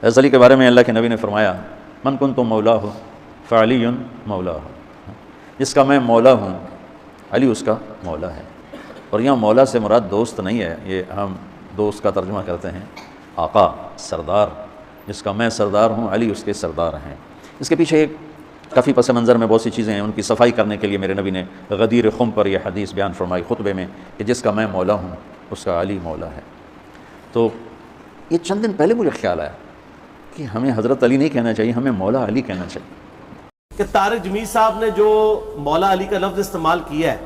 حضرت علی کے بارے میں اللہ کے نبی نے فرمایا من کنت مولاہ فعلی مولاہ، جس کا میں مولا ہوں علی اس کا مولا ہے۔ اور یہاں مولا سے مراد دوست نہیں ہے، یہ ہم دوست کا ترجمہ کرتے ہیں آقا، سردار، جس کا میں سردار ہوں علی اس کے سردار ہیں۔ اس کے پیچھے ایک کافی پس منظر میں بہت سی چیزیں ہیں، ان کی صفائی کرنے کے لیے میرے نبی نے غدیر خم پر یہ حدیث بیان فرمائی خطبے میں کہ جس کا میں مولا ہوں اس کا علی مولا ہے۔ تو یہ چند دن پہلے مجھے خیال آیا کہ ہمیں حضرت علی نہیں کہنا چاہیے، ہمیں مولا علی کہنا چاہیے۔ کہ طارق جمیل صاحب نے جو مولا علی کا لفظ استعمال کیا ہے،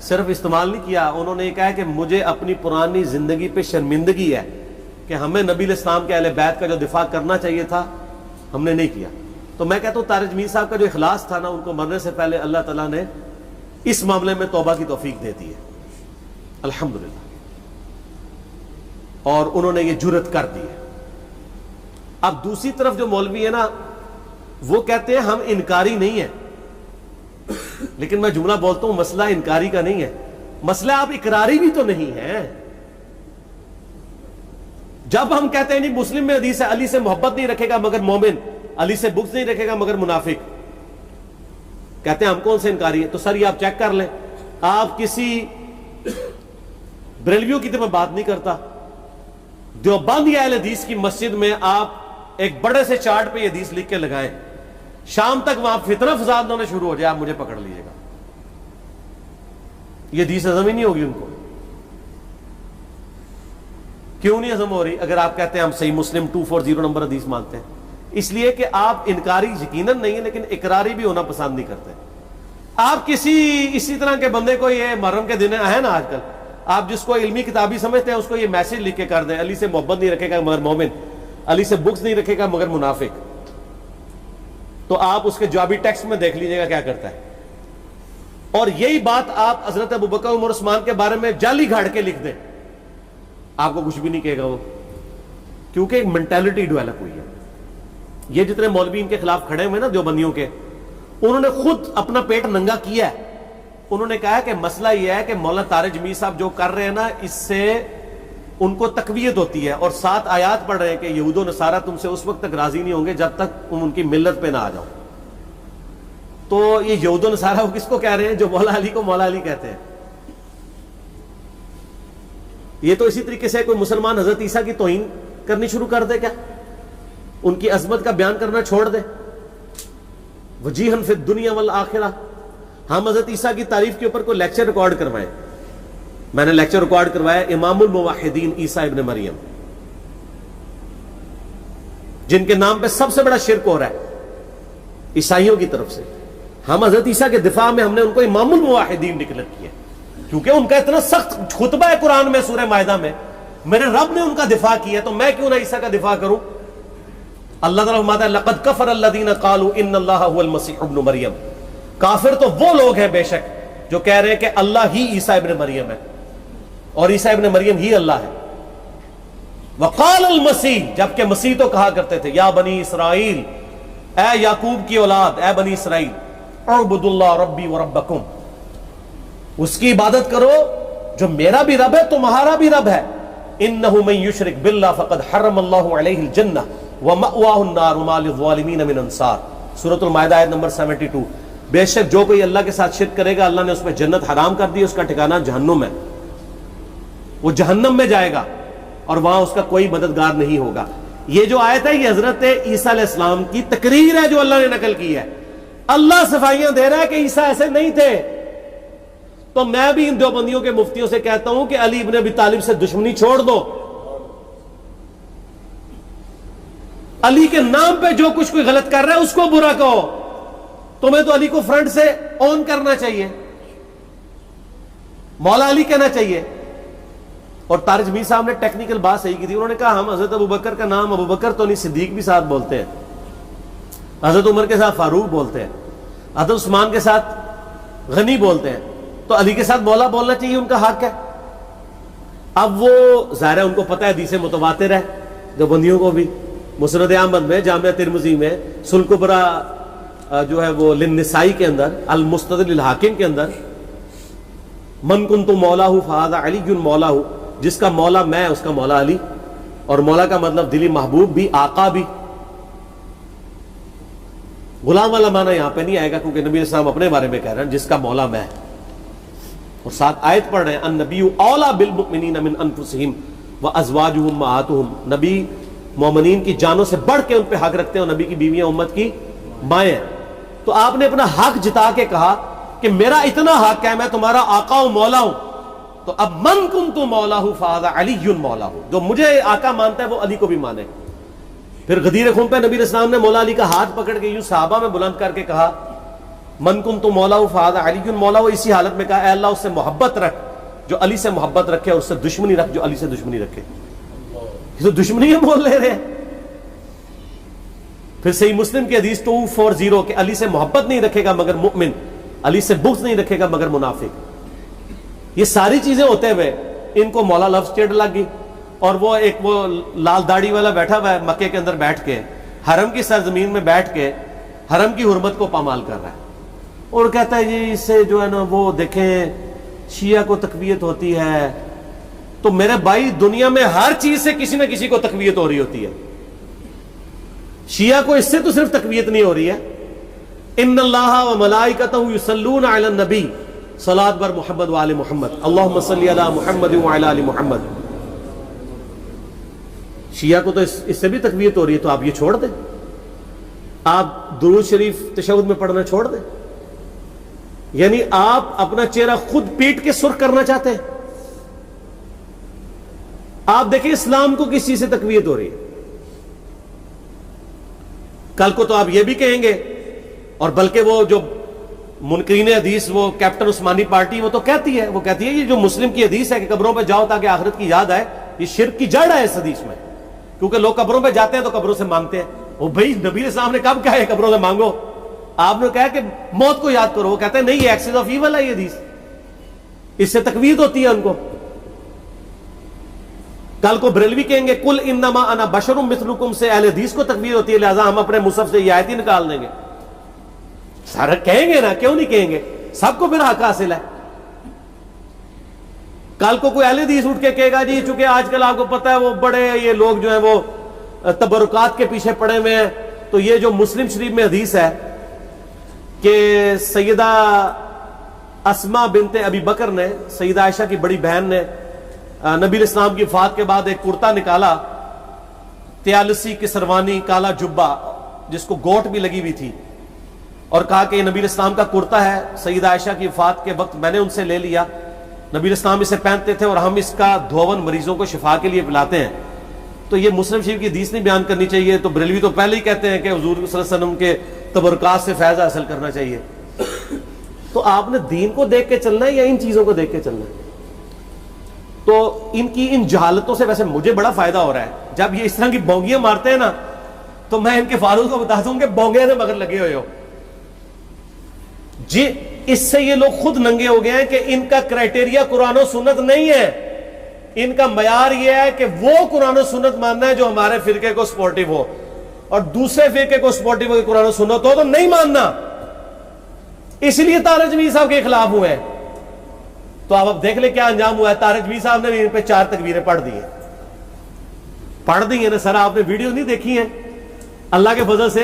صرف استعمال نہیں کیا، انہوں نے یہ کہا کہ مجھے اپنی پرانی زندگی پہ شرمندگی ہے کہ ہمیں نبی علیہ السلام کے اہل بیت کا جو دفاع کرنا چاہیے تھا ہم نے نہیں کیا۔ تو میں کہتا ہوں طارق جمیل صاحب کا جو اخلاص تھا نا، ان کو مرنے سے پہلے اللہ تعالیٰ نے اس معاملے میں توبہ کی توفیق دے دی ہے الحمدللہ، اور انہوں نے یہ جرأت کر دی ہے۔ اب دوسری طرف جو مولوی ہے نا، وہ کہتے ہیں ہم انکاری نہیں ہیں، لیکن میں جملہ بولتا ہوں مسئلہ انکاری کا نہیں ہے، مسئلہ آپ اقراری بھی تو نہیں ہیں۔ جب ہم کہتے ہیں نہیں مسلم میں حدیث ہے علی سے محبت نہیں رکھے گا مگر مومن، علی سے بغض نہیں رکھے گا مگر منافق، کہتے ہیں ہم کون سے انکاری ہیں؟ تو سر یہ آپ چیک کر لیں، آپ کسی بریلویوں کی تو میں بات نہیں کرتا، دیوبند یا اہل حدیث کی مسجد میں آپ ایک بڑے سے چارٹ پہ یہ حدیث لکھ کے لگائیں، شام تک وہاں فتنہ فساد ہونا شروع ہو جائے، آپ مجھے پکڑ لیجئے گا، یہ حدیث ہضم ہی نہیں ہوگی ان کو۔ کیوں نہیں ہضم ہو رہی؟ اگر آپ کہتے ہیں ہم صحیح مسلم 240 نمبر حدیث مانتے ہیں، اس لیے کہ آپ انکاری یقیناً نہیں ہے لیکن اقراری بھی ہونا پسند نہیں کرتے۔ آپ اسی طرح کے بندے کو، یہ محرم کے دن ہے نا آج کل، آپ جس کو علمی کتابی سمجھتے ہیں اس کو یہ میسج لکھ کے کر دیں علی سے محبت نہیں رکھے گا مگر مومن، علی سے بغض نہیں رکھے گا مگر منافق، تو آپ اس کے جوابی ٹیکسٹ میں دیکھ لیجئے گا کیا کرتا ہے۔ اور یہی بات آپ حضرت ابوبکر عمر عثمان کے بارے میں جعلی گھاڑ کے لکھ دیں، آپ کو کچھ بھی نہیں کہے گا وہ، کیونکہ ایک مینٹالٹی ڈیولپ ہوئی ہے۔ یہ جتنے مولوی ان کے خلاف کھڑے ہوئے نا دیوبندیوں کے، انہوں نے خود اپنا پیٹ ننگا کیا ہے۔ انہوں نے کہا کہ مسئلہ یہ ہے کہ مولانا طارق جمیل صاحب جو کر رہے ہیں نا، اس سے ان کو تقویت ہوتی ہے، اور 7 آیات پڑھ رہے ہیں کہ یہود و نصارہ تم سے اس وقت تک راضی نہیں ہوں گے جب تک تم ان کی ملت پہ نہ آ جاؤ۔ تو یہ یہود و نصارہ وہ کس کو کہہ رہے ہیں؟ جو مولا علی کو مولا علی کہتے ہیں۔ یہ تو اسی طریقے سے کوئی مسلمان حضرت عیسیٰ کی توہین کرنی شروع کر دے کیا؟ ان کی عظمت کا بیان کرنا چھوڑ دے، وجیہن فی الدنیا والآخرہ۔ ہم حضرت عیسیٰ کی تعریف کے اوپر کوئی لیکچر ریکارڈ کروائیں، میں نے لیکچر ریکارڈ کروایا امام الموحدین عیسیٰ ابن مریم، جن کے نام پہ سب سے بڑا شرک ہو رہا ہے عیسائیوں کی طرف سے۔ ہم حضرت عیسیٰ کے دفاع میں ہم نے ان کو امام الموحدین ڈکلیئر کیا، کیونکہ ان کا اتنا سخت خطبہ ہے قرآن میں سورہ مائدہ میں، میرے رب نے ان کا دفاع کیا، تو میں کیوں نہ عیسیٰ کا دفاع کروں؟ اللہ تعالیٰ فرماتا ہے لقد کفر الذین قالوا ان اللہ هو المسیح ابن مریم، کافر تو وہ لوگ ہیں بے شک جو کہہ رہے ہیں کہ اللہ ہی عیسیٰ ابن مریم ہے اور عیسیٰ ابن مریم ہی اللہ ہے۔ وقال المسیح، جبکہ مسیح تو کہا کرتے تھے یا بنی اسرائیل، اے یعقوب کی اولاد، اے بنی اسرائیل، اعبدوا اللہ ربی وربکم، اس کی عبادت کرو جو میرا بھی رب ہے تمہارا بھی رب ہے۔ انہ من یشرک باللہ فقد حرم اللہ علیہ الجنہ ومأواہ النار وما للظالمین من انصار، سورۃ المائدہ آیت نمبر 72۔ بے شک جو کوئی اللہ کے ساتھ شرک کرے گا اللہ نے اس پہ جنت حرام کر دی، اس کا ٹھکانہ جہنم ہے، وہ جہنم میں جائے گا اور وہاں اس کا کوئی مددگار نہیں ہوگا۔ یہ جو آیت ہے یہ حضرت عیسیٰ علیہ السلام کی تقریر ہے جو اللہ نے نقل کی ہے۔ اللہ صفائیاں دے رہا ہے کہ عیسیٰ ایسے نہیں تھے۔ تو میں بھی ان دیوبندیوں کے مفتیوں سے کہتا ہوں کہ علی ابن ابی طالب سے دشمنی چھوڑ دو، علی کے نام پہ جو کچھ کوئی غلط کر رہا ہے اس کو برا کہو، تمہیں تو علی کو فرنٹ سے اون کرنا چاہیے، مولا علی کہنا چاہیے۔ اور طارق جمیل صاحب نے ٹیکنیکل بات صحیح کی تھی، انہوں نے کہا ہم حضرت ابوبکر کا نام ابوبکر تو نہیں، صدیق بھی ساتھ بولتے ہیں، حضرت عمر کے ساتھ فاروق بولتے ہیں، حضرت عثمان کے ساتھ غنی بولتے ہیں، تو علی کے ساتھ مولا بولنا چاہیے، ان کا حق ہے۔ اب وہ ظاہر ہے ان کو پتہ ہے حدیث متواتر ہے، جو بندیوں کو بھی مسند احمد میں، جامعہ ترمذی میں، سنن کبریٰ جو ہے وہ للنسائی کے اندر، المستدرک للحاکم کے اندر، من کنت مولاہ فہذا علی مولاہ، جس کا مولا میں اس کا مولا علی۔ اور مولا کا مطلب دلی محبوب بھی، آقا بھی. غلام والا معنی یہاں پہ نہیں آئے گا کیونکہ نبی علیہ السلام اپنے بارے میں کہہ رہے ہیں جس کا مولا میں. اور ساتھ آیت پڑھ رہے ہیں النبی اولا بالمؤمنین من انفسہم وازواجہم امہاتہم، نبی مومنین کی جانوں سے بڑھ کے ان پہ حق رکھتے ہیں، اور نبی کی بیویاں امت کی مائیں ہیں. تو آپ نے اپنا حق جتا کے کہا کہ میرا اتنا حق ہے، میں تمہارا آقا ہوں، مولا ہوں. تو اب من کنت مولا ہوں فہذا علی مولا ہوں، جو مجھے آقا مانتا ہے وہ علی کو بھی مانے. پھر غدیر خم پہ نبی اسلام نے مولا علی کا ہاتھ پکڑ کے یوں صحابہ میں بلند کر کے کہا من کنت مولا ہوں فہذا علی مولا ہوں. اسی حالت میں کہا اے اللہ اس سے محبت رکھ جو علی سے محبت رکھے، اور اس سے دشمنی رکھ جو علی سے دشمنی رکھے. یہ تو دشمنی ہم بول لے رہے ہیں. پھر صحیح مسلم کی حدیث 240 کہ علی سے محبت نہیں رکھے گا مگر مؤمن، علی سے بغض نہیں رکھے گا مگر منافق. یہ ساری چیزیں ہوتے ہوئے ان کو مولا لفظ چڑ لگ گئی. اور وہ ایک وہ لال داڑھی والا بیٹھا ہوا ہے مکے کے اندر بیٹھ کے، حرم کی سرزمین میں بیٹھ کے حرم کی حرمت کو پامال کر رہا ہے، اور کہتا ہے جی اس سے جو ہے نا وہ دیکھیں شیعہ کو تقویت ہوتی ہے. تو میرے بھائی دنیا میں ہر چیز سے کسی نہ کسی کو تقویت ہو رہی ہوتی ہے. شیعہ کو اس سے تو صرف تقویت نہیں ہو رہی ہے. ان اللہ و ملائکتہ یصلون علی النبی، صلاۃ بر محمد و آل محمد، اللہم صلی علی محمد و علی آل محمد. شیعہ کو تو اس سے بھی تقویت ہو رہی ہے. تو آپ یہ چھوڑ دیں، آپ درود شریف تشہد میں پڑھنا چھوڑ دیں. یعنی آپ اپنا چہرہ خود پیٹ کے سرخ کرنا چاہتے ہیں. آپ دیکھیں اسلام کو کس چیز سے تقویت ہو رہی ہے. کل کو تو آپ یہ بھی کہیں گے، اور بلکہ وہ جو منکرین حدیث وہ کیپٹن عثمانی پارٹی وہ تو کہتی ہے، یہ جو مسلم کی حدیث ہے کہ قبروں پہ جاؤ تاکہ آخرت کی یاد آئے، یہ شرک کی جڑ ہے اس حدیث میں. کیونکہ لوگ قبروں پہ جاتے ہیں تو قبروں سے مانگتے ہیں. وہ بھائی نبی علیہ السلام نے کب کہا ہے قبروں سے مانگو؟ آپ نے کہا کہ موت کو یاد کرو. وہ کہتے ہیں نہیں یہ ایکسس آف ایول ہے یہ حدیث، اس سے تقویت ہوتی ہے ان کو. کل کو بریلوی کہیں گے کل انما انا بشر مثلکم سے اہل حدیث کو تقویت ہوتی ہے، لہذا ہم اپنے مصحف سے یہ آیت ہی نکال دیں گے. سارا کہیں گے نا، کیوں نہیں کہیں گے؟ سب کو پھر حق حاصل ہے. کل کو کوئی اہل حدیث اٹھ کے کہے گا جی چونکہ آج کل آپ کو پتہ ہے وہ بڑے یہ لوگ جو ہیں وہ تبرکات کے پیچھے پڑے ہوئے ہیں، تو یہ جو مسلم شریف میں حدیث ہے کہ سیدہ اسماء بنت ابی بکر نے، سیدہ عائشہ کی بڑی بہن نے، نبی علیہ السلام کی وفات کے بعد ایک کرتا نکالا 43 کی سروانی کالا جبہ جس کو گوٹ بھی لگی ہوئی تھی، اور کہا کہ یہ نبی علیہ السلام کا کرتا ہے، سیدہ عائشہ کی وفات کے وقت میں نے ان سے لے لیا. نبی علیہ السلام اسے پہنتے تھے اور ہم اس کا دھون مریضوں کو شفا کے لیے پلاتے ہیں. تو یہ مسلم شریف کی حدیث نہیں بیان کرنی چاہیے. تو بریلوی تو پہلے ہی کہتے ہیں کہ حضور صلی اللہ علیہ وسلم کے تبرکات سے فیض حاصل کرنا چاہیے. تو آپ نے دین کو دیکھ کے چلنا ہے یا ان چیزوں کو دیکھ کے چلنا ہے؟ تو ان کی ان جہالتوں سے ویسے مجھے بڑا فائدہ ہو رہا ہے. جب یہ اس طرح کی بونگیاں مارتے ہیں نا تو میں ان کے فاروق کو بتا دوں کہ بونگے سے مگر لگے ہوئے ہو جی. اس سے یہ لوگ خود ننگے ہو گئے ہیں کہ ان کا کرائٹیریا قرآن و سنت نہیں ہے. ان کا معیار یہ ہے کہ وہ قرآن و سنت ماننا ہے جو ہمارے فرقے کو سپورٹیو ہو، اور دوسرے فرقے کو سپورٹیو ہو کہ قرآن و سنت ہو تو نہیں ماننا. اس لیے طارق جمیل صاحب کے خلاف ہوئے ہیں. تو آپ اب دیکھ لیں کیا انجام ہوا ہے. طارق جمیل صاحب نے بھی ان پہ 4 تکبیریں پڑھ دی ہیں نا. سر آپ نے ویڈیو نہیں دیکھی ہیں؟ اللہ کے فضل سے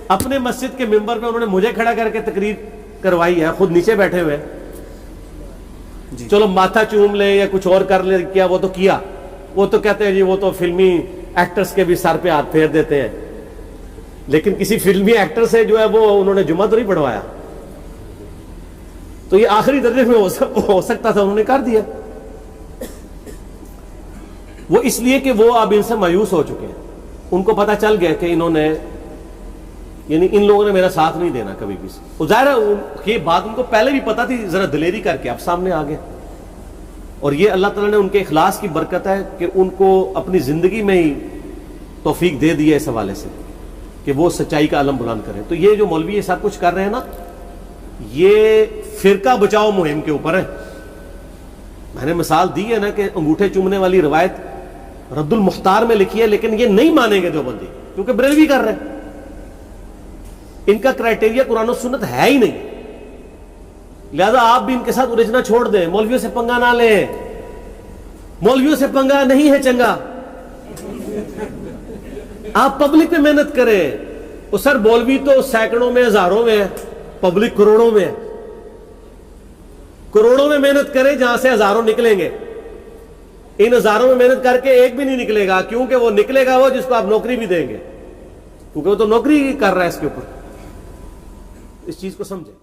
اپنے مسجد کے ممبر پہ انہوں نے مجھے کھڑا کر کے تقریر کروائی ہے، خود نیچے بیٹھے ہوئے. چلو ماتھا چوم لے یا کچھ اور کر لے، کیا وہ تو کیا. وہ تو کہتے ہیں جی وہ تو فلمی ایکٹرز کے بھی سر پہ ہاتھ پھیر دیتے ہیں، لیکن کسی فلمی ایکٹر سے جو ہے وہ انہوں نے جمعہ تو نہیں پڑھوایا. تو یہ آخری درجے میں ہو سکتا تھا، انہوں نے کر دیا. وہ اس لیے کہ وہ اب ان سے مایوس ہو چکے ہیں. ان کو پتا چل گیا کہ انہوں نے یعنی ان لوگوں نے میرا ساتھ نہیں دینا کبھی بھی. ظاہر ہے یہ بات ان کو پہلے بھی پتا تھی، ذرا دلیری کر کے اب سامنے آ گئے. اور یہ اللہ تعالیٰ نے ان کے اخلاص کی برکت ہے کہ ان کو اپنی زندگی میں ہی توفیق دے دی ہے اس حوالے سے کہ وہ سچائی کا علم بلند کریں. تو یہ جو مولوی یہ سب کچھ کر رہے ہیں نا، یہ فرقہ بچاؤ مہم کے اوپر ہے. میں نے مثال دی ہے نا کہ انگوٹھے چومنے والی روایت رد المختار میں لکھی ہے، لیکن یہ نہیں مانیں گے دیوبندی کیونکہ بریلوی کر رہے ہیں. ان کا کرائٹیریا قرآن و سنت ہے ہی نہیں، لہذا آپ بھی ان کے ساتھ الجھنا چھوڑ دیں. مولویوں سے پنگا نہ لیں، مولویوں سے پنگا نہیں ہے چنگا. آپ پبلک میں محنت کریں. وہ سر مولوی تو سینکڑوں میں ہزاروں میں ہے, پبلک کروڑوں میں ہے. کروڑوں میں محنت کریں جہاں سے ہزاروں نکلیں گے. ان ہزاروں میں محنت کر کے ایک بھی نہیں نکلے گا, کیونکہ وہ نکلے گا وہ جس کو آپ نوکری بھی دیں گے, کیونکہ وہ تو نوکری کر رہا ہے اس کے اوپر. اس چیز کو سمجھیں.